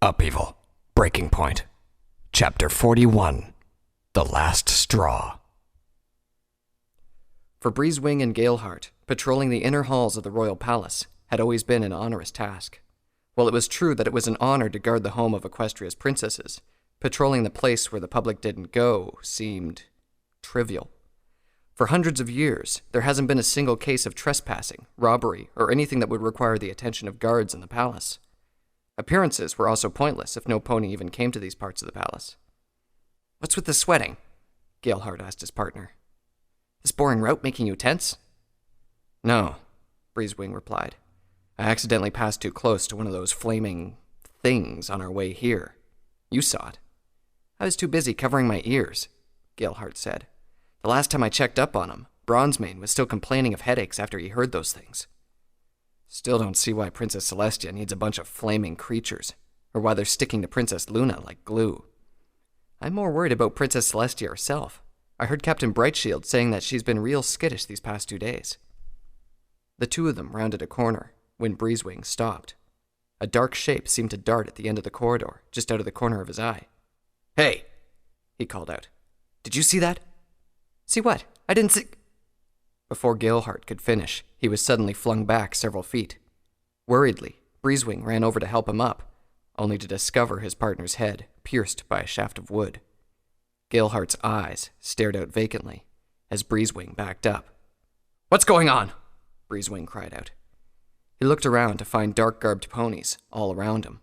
Upheaval. Breaking Point. Chapter 41. The Last Straw. For Breezewing and Galeheart, patrolling the inner halls of the royal palace had always been an onerous task. While it was true that it was an honor to guard the home of Equestria's princesses, patrolling the place where the public didn't go seemed trivial. For hundreds of years, there hasn't been a single case of trespassing, robbery, or anything that would require the attention of guards in the palace. Appearances were also pointless if no pony even came to these parts of the palace. "What's with the sweating?" Galeheart asked his partner. "This boring route making you tense?" "No," Breezewing replied. "I accidentally passed too close to one of those flaming things on our way here. You saw it." "I was too busy covering my ears," Galeheart said. "The last time I checked up on him, Bronzemane was still complaining of headaches after he heard those things." "Still don't see why Princess Celestia needs a bunch of flaming creatures, or why they're sticking to Princess Luna like glue." "I'm more worried about Princess Celestia herself. I heard Captain Brightshield saying that she's been real skittish these past 2 days." The two of them rounded a corner when Breezewing stopped. A dark shape seemed to dart at the end of the corridor, just out of the corner of his eye. "Hey!" he called out. "Did you see that?" "See what? I didn't see—" Before Galeheart could finish, he was suddenly flung back several feet. Worriedly, Breezewing ran over to help him up, only to discover his partner's head pierced by a shaft of wood. Galeheart's eyes stared out vacantly as Breezewing backed up. "What's going on?" Breezewing cried out. He looked around to find dark-garbed ponies all around him.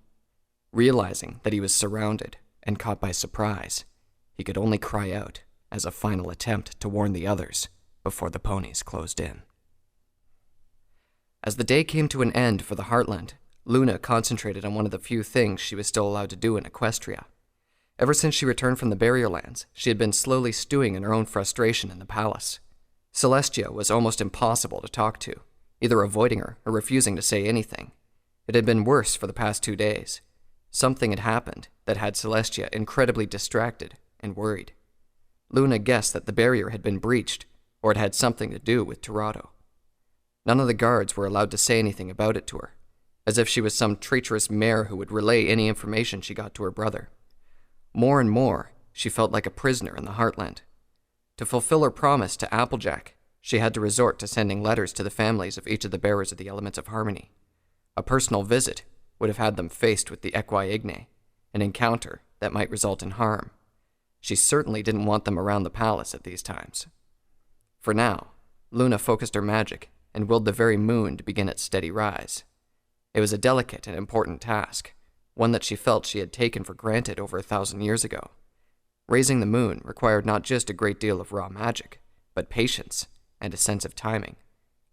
Realizing that he was surrounded and caught by surprise, he could only cry out as a final attempt to warn the others before the ponies closed in. As the day came to an end for the Heartland, Luna concentrated on one of the few things she was still allowed to do in Equestria. Ever since she returned from the Barrierlands, she had been slowly stewing in her own frustration in the palace. Celestia was almost impossible to talk to, either avoiding her or refusing to say anything. It had been worse for the past 2 days. Something had happened that had Celestia incredibly distracted and worried. Luna guessed that the barrier had been breached, or it had something to do with Tirado. None of the guards were allowed to say anything about it to her, as if she was some traitorous mare who would relay any information she got to her brother. More and more, she felt like a prisoner in the Heartland. To fulfill her promise to Applejack, she had to resort to sending letters to the families of each of the bearers of the Elements of Harmony. A personal visit would have had them faced with the Equi-Ignae, an encounter that might result in harm. She certainly didn't want them around the palace at these times. For now, Luna focused her magic and willed the very moon to begin its steady rise. It was a delicate and important task, one that she felt she had taken for granted over 1,000 years ago. Raising the moon required not just a great deal of raw magic, but patience and a sense of timing,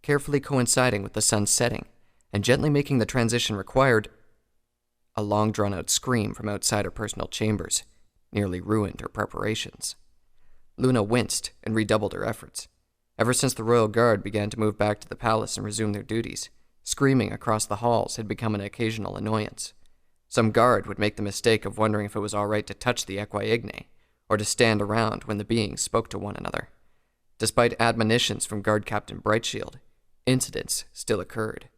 carefully coinciding with the sun's setting and gently making the transition required. A long drawn-out scream from outside her personal chambers nearly ruined her preparations. Luna winced and redoubled her efforts. Ever since the royal guard began to move back to the palace and resume their duties, screaming across the halls had become an occasional annoyance. Some guard would make the mistake of wondering if it was all right to touch the Equi-Ignae, or to stand around when the beings spoke to one another. Despite admonitions from Guard Captain Brightshield, incidents still occurred.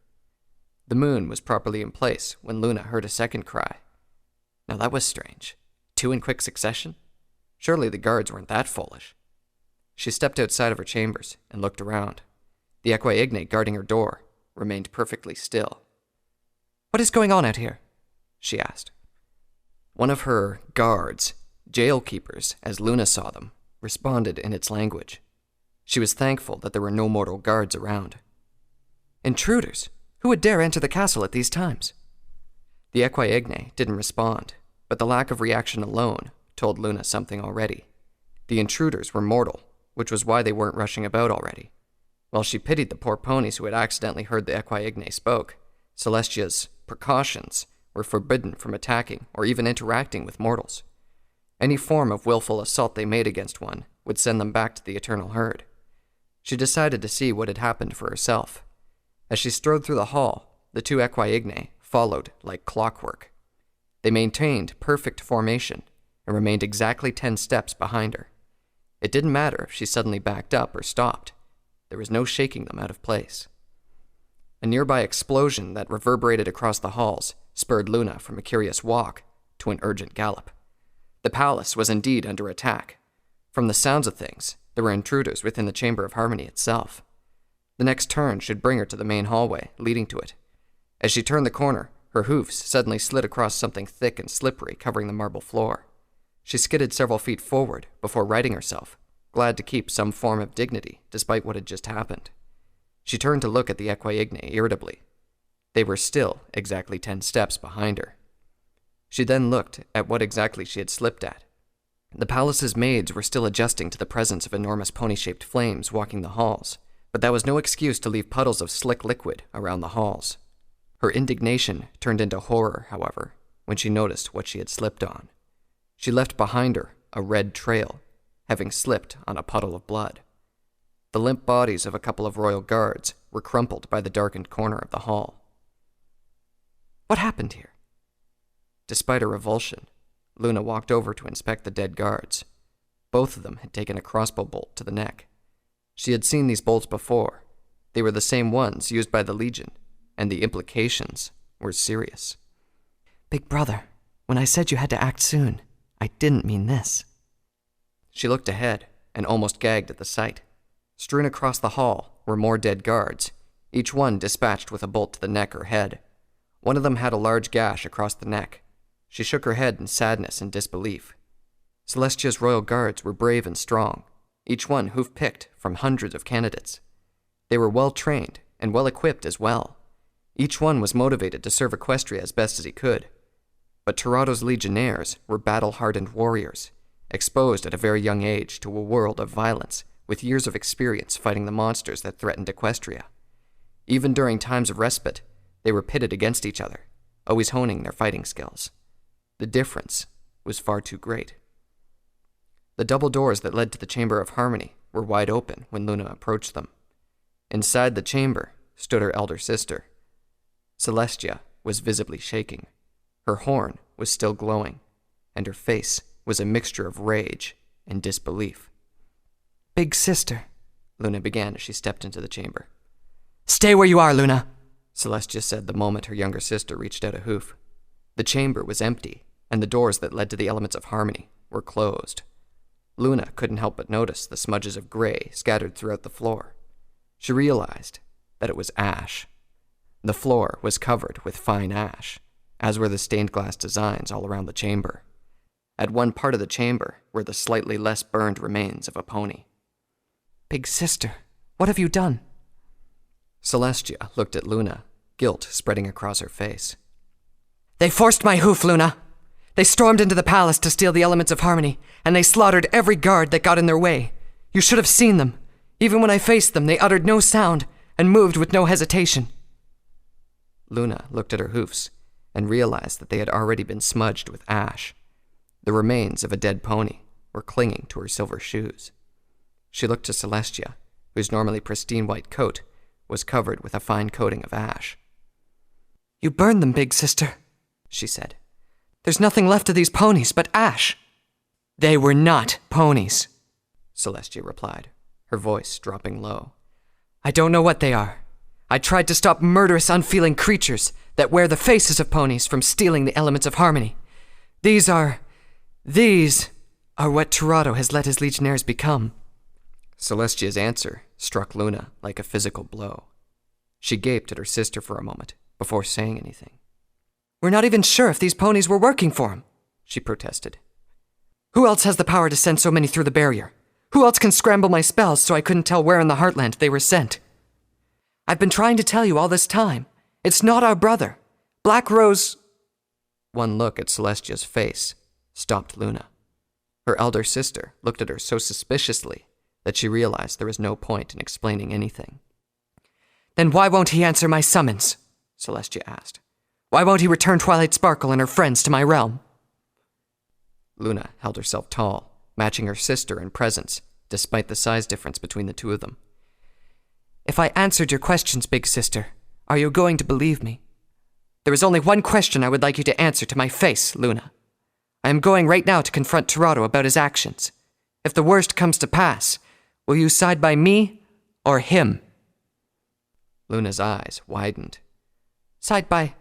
The moon was properly in place when Luna heard a second cry. Now that was strange. 2 in quick succession? Surely the guards weren't that foolish. She stepped outside of her chambers and looked around. The Equi-Ignae guarding her door remained perfectly still. "What is going on out here?" she asked. One of her guards, jail keepers as Luna saw them, responded in its language. She was thankful that there were no mortal guards around. "Intruders? Who would dare enter the castle at these times?" The Equi-Ignae didn't respond, but the lack of reaction alone told Luna something already. The intruders were mortal, which was why they weren't rushing about already. While she pitied the poor ponies who had accidentally heard the Equi-Ignae spoke, Celestia's precautions were forbidden from attacking or even interacting with mortals. Any form of willful assault they made against one would send them back to the eternal herd. She decided to see what had happened for herself. As she strode through the hall, the 2 Equi-Ignae followed like clockwork. They maintained perfect formation and remained exactly 10 steps behind her. It didn't matter if she suddenly backed up or stopped. There was no shaking them out of place. A nearby explosion that reverberated across the halls spurred Luna from a curious walk to an urgent gallop. The palace was indeed under attack. From the sounds of things, there were intruders within the Chamber of Harmony itself. The next turn should bring her to the main hallway leading to it. As she turned the corner, her hoofs suddenly slid across something thick and slippery covering the marble floor. She skidded several feet forward before righting herself, glad to keep some form of dignity despite what had just happened. She turned to look at the Equiigne irritably. They were still exactly 10 steps behind her. She then looked at what exactly she had slipped at. The palace's maids were still adjusting to the presence of enormous pony-shaped flames walking the halls, but that was no excuse to leave puddles of slick liquid around the halls. Her indignation turned into horror, however, when she noticed what she had slipped on. She left behind her a red trail, having slipped on a puddle of blood. The limp bodies of a couple of royal guards were crumpled by the darkened corner of the hall. What happened here? Despite her revulsion, Luna walked over to inspect the dead guards. Both of them had taken a crossbow bolt to the neck. She had seen these bolts before. They were the same ones used by the Legion, and the implications were serious. Big brother, when I said you had to act soon, I didn't mean this. She looked ahead and almost gagged at the sight. Strewn across the hall were more dead guards, each one dispatched with a bolt to the neck or head. One of them had a large gash across the neck. She shook her head in sadness and disbelief. Celestia's royal guards were brave and strong, each one hoof-picked from hundreds of candidates. They were well-trained and well-equipped as well. Each one was motivated to serve Equestria as best as he could. But Tirado's legionnaires were battle-hardened warriors, exposed at a very young age to a world of violence, with years of experience fighting the monsters that threatened Equestria. Even during times of respite, they were pitted against each other, always honing their fighting skills. The difference was far too great. The double doors that led to the Chamber of Harmony were wide open when Luna approached them. Inside the chamber stood her elder sister. Celestia was visibly shaking. Her horn was still glowing, and her face was a mixture of rage and disbelief. Big sister, Luna began as she stepped into the chamber. Stay where you are, Luna, Celestia said the moment her younger sister reached out a hoof. The chamber was empty, and the doors that led to the elements of harmony were closed. Luna couldn't help but notice the smudges of gray scattered throughout the floor. She realized that it was ash. The floor was covered with fine ash, as were the stained glass designs all around the chamber. At one part of the chamber were the slightly less burned remains of a pony. Big sister, what have you done? Celestia looked at Luna, guilt spreading across her face. They forced my hoof, Luna. They stormed into the palace to steal the elements of harmony, and they slaughtered every guard that got in their way. You should have seen them. Even when I faced them, they uttered no sound and moved with no hesitation. Luna looked at her hoofs and realized that they had already been smudged with ash. The remains of a dead pony were clinging to her silver shoes. She looked to Celestia, whose normally pristine white coat was covered with a fine coating of ash. You burned them, big sister, she said. There's nothing left of these ponies but ash. They were not ponies, Celestia replied, her voice dropping low. I don't know what they are. I tried to stop murderous, unfeeling creatures that wear the faces of ponies from stealing the elements of harmony. These are what Tirado has let his legionnaires become. Celestia's answer struck Luna like a physical blow. She gaped at her sister for a moment before saying anything. We're not even sure if these ponies were working for him, she protested. Who else has the power to send so many through the barrier? Who else can scramble my spells so I couldn't tell where in the Heartland they were sent? I've been trying to tell you all this time. It's not our brother. Black Rose... One look at Celestia's face stopped Luna. Her elder sister looked at her so suspiciously that she realized there was no point in explaining anything. Then why won't he answer my summons? Celestia asked. Why won't he return Twilight Sparkle and her friends to my realm? Luna held herself tall, matching her sister in presence, despite the size difference between the two of them. If I answered your questions, big sister, are you going to believe me? There is only one question I would like you to answer to my face, Luna. I am going right now to confront Tirado about his actions. If the worst comes to pass, will you side by me or him? Luna's eyes widened. Side by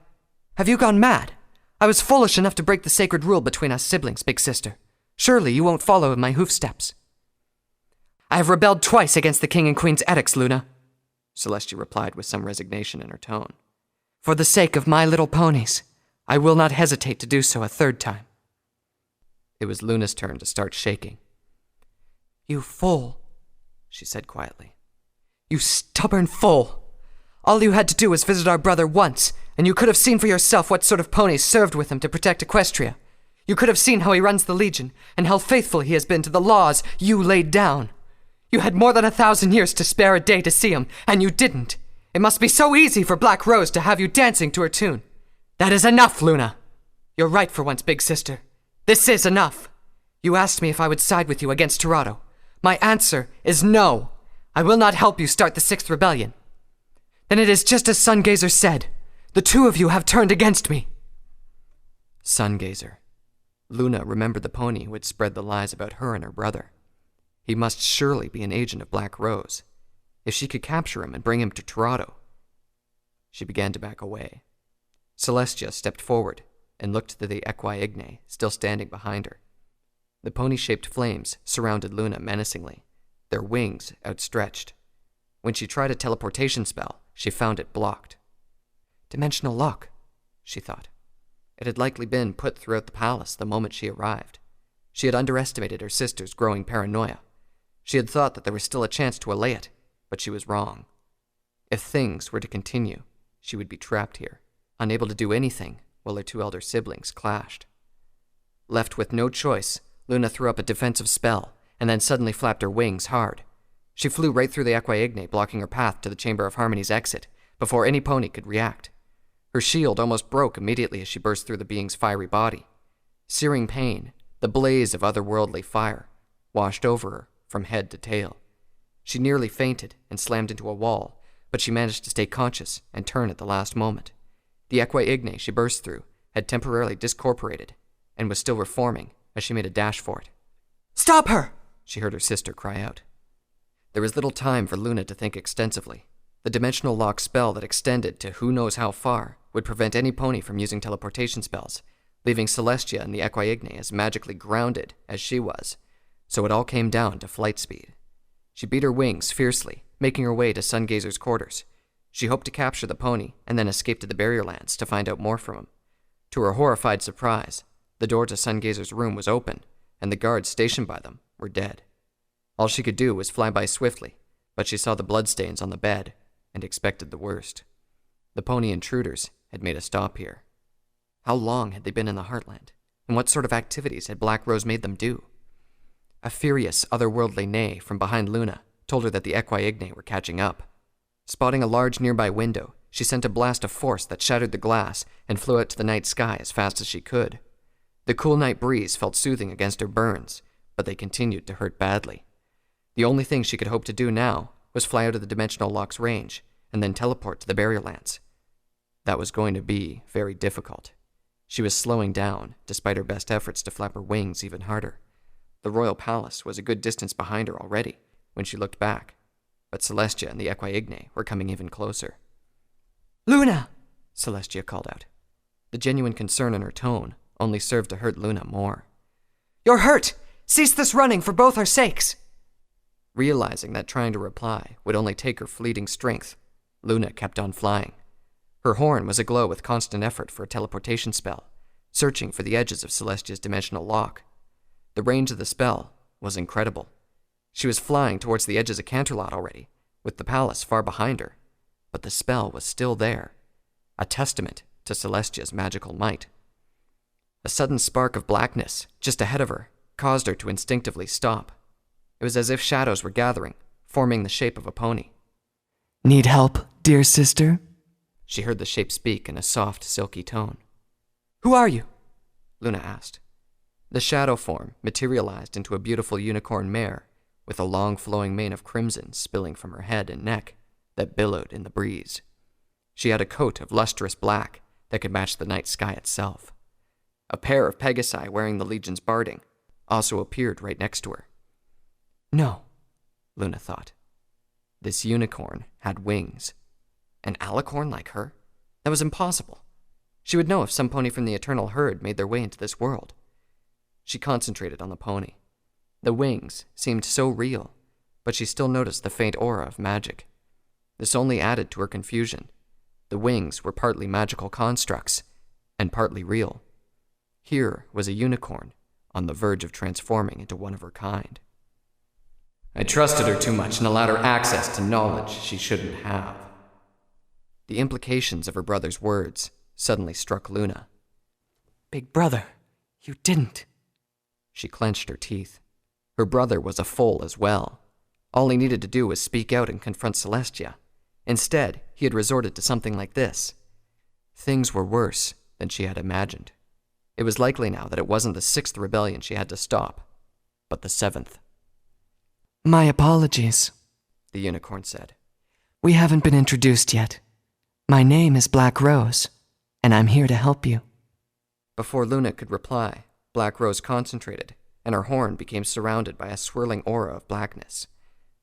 Have you gone mad? I was foolish enough to break the sacred rule between us siblings, big sister. Surely you won't follow in my hoofsteps. I have rebelled twice against the king and queen's edicts, Luna, Celestia replied with some resignation in her tone. For the sake of my little ponies, I will not hesitate to do so a third time. It was Luna's turn to start shaking. You fool, she said quietly. You stubborn fool. All you had to do was visit our brother once, and you could have seen for yourself what sort of ponies served with him to protect Equestria. You could have seen how he runs the Legion, and how faithful he has been to the laws you laid down. You had more than 1,000 years to spare a day to see him, and you didn't. It must be so easy for Black Rose to have you dancing to her tune. That is enough, Luna. You're right for once, big sister. This is enough. You asked me if I would side with you against Tirado. My answer is no. I will not help you start the 6th rebellion. Then it is just as Sungazer said. The two of you have turned against me. Sungazer. Luna remembered the pony who had spread the lies about her and her brother. He must surely be an agent of Black Rose. If she could capture him and bring him to Tirado. She began to back away. Celestia stepped forward and looked to the Equi-Ignae still standing behind her. The pony-shaped flames surrounded Luna menacingly, their wings outstretched. When she tried a teleportation spell, she found it blocked. Dimensional lock, she thought. It had likely been put throughout the palace the moment she arrived. She had underestimated her sister's growing paranoia. She had thought that there was still a chance to allay it, but she was wrong. If things were to continue, she would be trapped here, unable to do anything while her two elder siblings clashed. Left with no choice, Luna threw up a defensive spell and then suddenly flapped her wings hard. She flew right through the Equi-Ignae, blocking her path to the Chamber of Harmony's exit before any pony could react. Her shield almost broke immediately as she burst through the being's fiery body. Searing pain, the blaze of otherworldly fire, washed over her from head to tail. She nearly fainted and slammed into a wall, but she managed to stay conscious and turn at the last moment. The Equi-Ignae she burst through had temporarily discorporated and was still reforming as she made a dash for it. "Stop her!" she heard her sister cry out. There was little time for Luna to think extensively. The dimensional lock spell that extended to who knows how far would prevent any pony from using teleportation spells, leaving Celestia and the Equi-Ignae as magically grounded as she was, so it all came down to flight speed. She beat her wings fiercely, making her way to Sungazer's quarters. She hoped to capture the pony and then escape to the Barrierlands to find out more from him. To her horrified surprise, the door to Sungazer's room was open, and the guards stationed by them were dead. All she could do was fly by swiftly, but she saw the bloodstains on the bed and expected the worst. The pony intruders had made a stop here. How long had they been in the Heartland, and what sort of activities had Black Rose made them do? A furious, otherworldly neigh from behind Luna told her that the Equi-Ignae were catching up. Spotting a large nearby window, she sent a blast of force that shattered the glass and flew out to the night sky as fast as she could. The cool night breeze felt soothing against her burns, but they continued to hurt badly. The only thing she could hope to do now was fly out of the dimensional lock's range and then teleport to the Barrierlands. That was going to be very difficult. She was slowing down, despite her best efforts to flap her wings even harder. The royal palace was a good distance behind her already when she looked back, but Celestia and the Equi-Ignae were coming even closer. "Luna!" Celestia called out. The genuine concern in her tone only served to hurt Luna more. "You're hurt! Cease this running for both our sakes!" Realizing that trying to reply would only take her fleeting strength, Luna kept on flying. Her horn was aglow with constant effort for a teleportation spell, searching for the edges of Celestia's dimensional lock. The range of the spell was incredible. She was flying towards the edges of Canterlot already, with the palace far behind her, but the spell was still there, a testament to Celestia's magical might. A sudden spark of blackness just ahead of her caused her to instinctively stop. It was as if shadows were gathering, forming the shape of a pony. "Need help, dear sister?" She heard the shape speak in a soft, silky tone. "Who are you?" Luna asked. The shadow form materialized into a beautiful unicorn mare with a long flowing mane of crimson spilling from her head and neck that billowed in the breeze. She had a coat of lustrous black that could match the night sky itself. A pair of Pegasi wearing the Legion's barding also appeared right next to her. No, Luna thought. This unicorn had wings. An alicorn like her? That was impossible. She would know if some pony from the Eternal Herd made their way into this world. She concentrated on the pony. The wings seemed so real, but she still noticed the faint aura of magic. This only added to her confusion. The wings were partly magical constructs, and partly real. Here was a unicorn, on the verge of transforming into one of her kind. I trusted her too much and allowed her access to knowledge she shouldn't have. The implications of her brother's words suddenly struck Luna. Big brother, you didn't. She clenched her teeth. Her brother was a foal as well. All he needed to do was speak out and confront Celestia. Instead, he had resorted to something like this. Things were worse than she had imagined. It was likely now that it wasn't the 6th rebellion she had to stop, but the 7th. My apologies, the unicorn said. We haven't been introduced yet. My name is Black Rose, and I'm here to help you. Before Luna could reply, Black Rose concentrated, and her horn became surrounded by a swirling aura of blackness.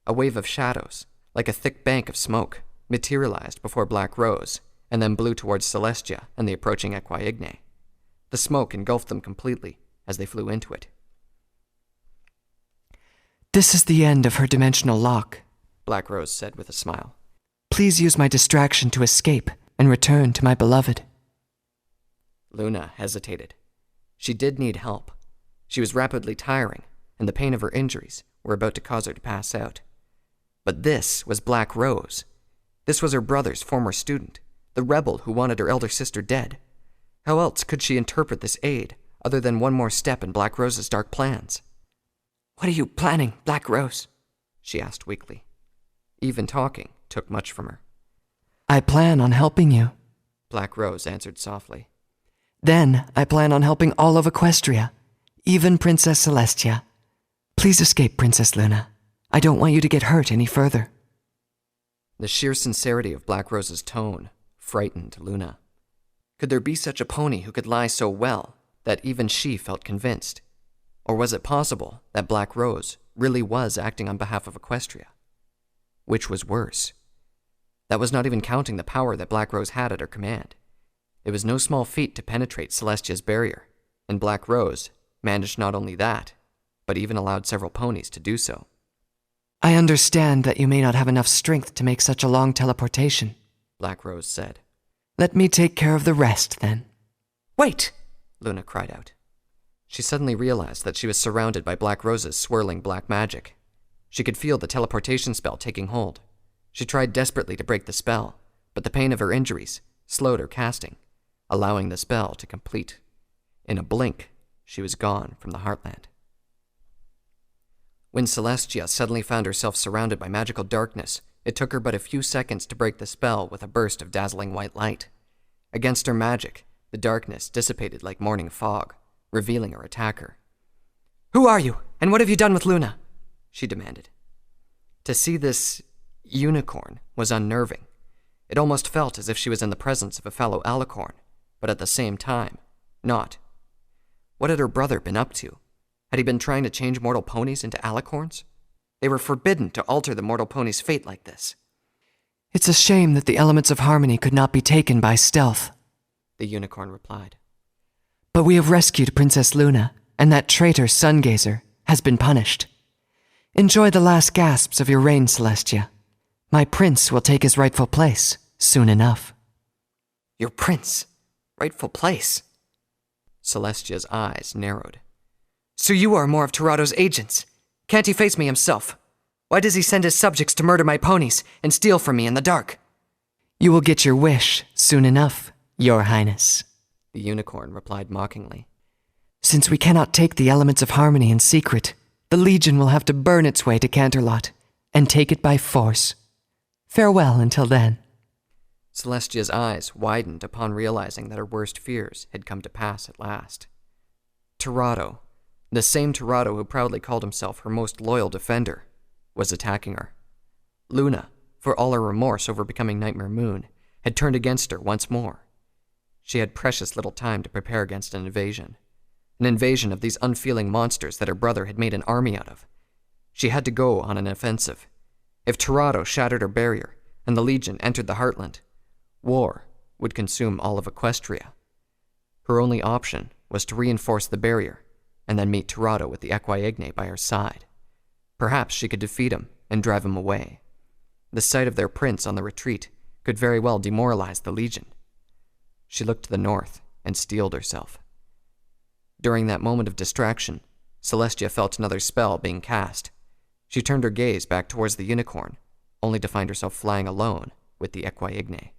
A wave of shadows, like a thick bank of smoke, materialized before Black Rose, and then blew towards Celestia and the approaching Equiigne. The smoke engulfed them completely as they flew into it. This is the end of her dimensional lock, Black Rose said with a smile. Please use my distraction to escape and return to my beloved. Luna hesitated. She did need help. She was rapidly tiring, and the pain of her injuries were about to cause her to pass out. But this was Black Rose. This was her brother's former student, the rebel who wanted her elder sister dead. How else could she interpret this aid other than one more step in Black Rose's dark plans? What are you planning, Black Rose? She asked weakly. Even talking took much from her. I plan on helping you, Black Rose answered softly. Then I plan on helping all of Equestria, even Princess Celestia. Please escape, Princess Luna. I don't want you to get hurt any further. The sheer sincerity of Black Rose's tone frightened Luna. Could there be such a pony who could lie so well that even she felt convinced? Or was it possible that Black Rose really was acting on behalf of Equestria? Which was worse? That was not even counting the power that Black Rose had at her command. It was no small feat to penetrate Celestia's barrier, and Black Rose managed not only that, but even allowed several ponies to do so. I understand that you may not have enough strength to make such a long teleportation, Black Rose said. Let me take care of the rest, then. Wait! Luna cried out. She suddenly realized that she was surrounded by Black Rose's swirling black magic. She could feel the teleportation spell taking hold. She tried desperately to break the spell, but the pain of her injuries slowed her casting, allowing the spell to complete. In a blink, she was gone from the Heartland. When Celestia suddenly found herself surrounded by magical darkness, it took her but a few seconds to break the spell with a burst of dazzling white light. Against her magic, the darkness dissipated like morning fog, revealing her attacker. Who are you, and what have you done with Luna? She demanded. To see this unicorn was unnerving. It almost felt as if she was in the presence of a fellow alicorn, but at the same time, not. What had her brother been up to? Had he been trying to change mortal ponies into alicorns? They were forbidden to alter the mortal pony's fate like this. It's a shame that the elements of harmony could not be taken by stealth, the unicorn replied. But we have rescued Princess Luna, and that traitor Sungazer has been punished. Enjoy the last gasps of your reign, Celestia. My prince will take his rightful place soon enough. Your prince? Rightful place? Celestia's eyes narrowed. So you are more of Tirado's agents. Can't he face me himself? Why does he send his subjects to murder my ponies and steal from me in the dark? You will get your wish soon enough, Your Highness, the unicorn replied mockingly. Since we cannot take the elements of harmony in secret, the Legion will have to burn its way to Canterlot and take it by force. Farewell until then. Celestia's eyes widened upon realizing that her worst fears had come to pass at last. Tirado, the same Tirado who proudly called himself her most loyal defender, was attacking her. Luna, for all her remorse over becoming Nightmare Moon, had turned against her once more. She had precious little time to prepare against an invasion of these unfeeling monsters that her brother had made an army out of. She had to go on an offensive. If Tirado shattered her barrier and the Legion entered the Heartland, war would consume all of Equestria, Her only option was to reinforce the barrier and then meet Tirado with the Equiigne by her side. Perhaps she could defeat him and drive him away. The sight of their prince on the retreat could very well demoralize the Legion. She looked to the north and steeled herself. During that moment of distraction, Celestia felt another spell being cast. She turned her gaze back towards the unicorn, only to find herself flying alone with the Equiigne.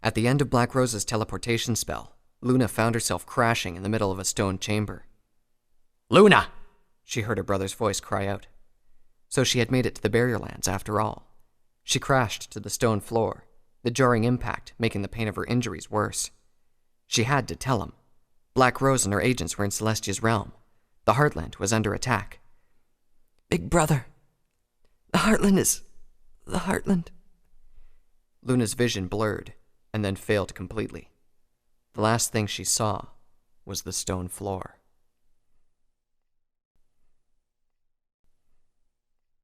At the end of Black Rose's teleportation spell, Luna found herself crashing in the middle of a stone chamber. Luna! She heard her brother's voice cry out. So she had made it to the barrier lands after all. She crashed to the stone floor, the jarring impact making the pain of her injuries worse. She had to tell him. Black Rose and her agents were in Celestia's realm. The Heartland was under attack. Big brother, the Heartland is the Heartland. Luna's vision blurred and then failed completely. The last thing she saw was the stone floor.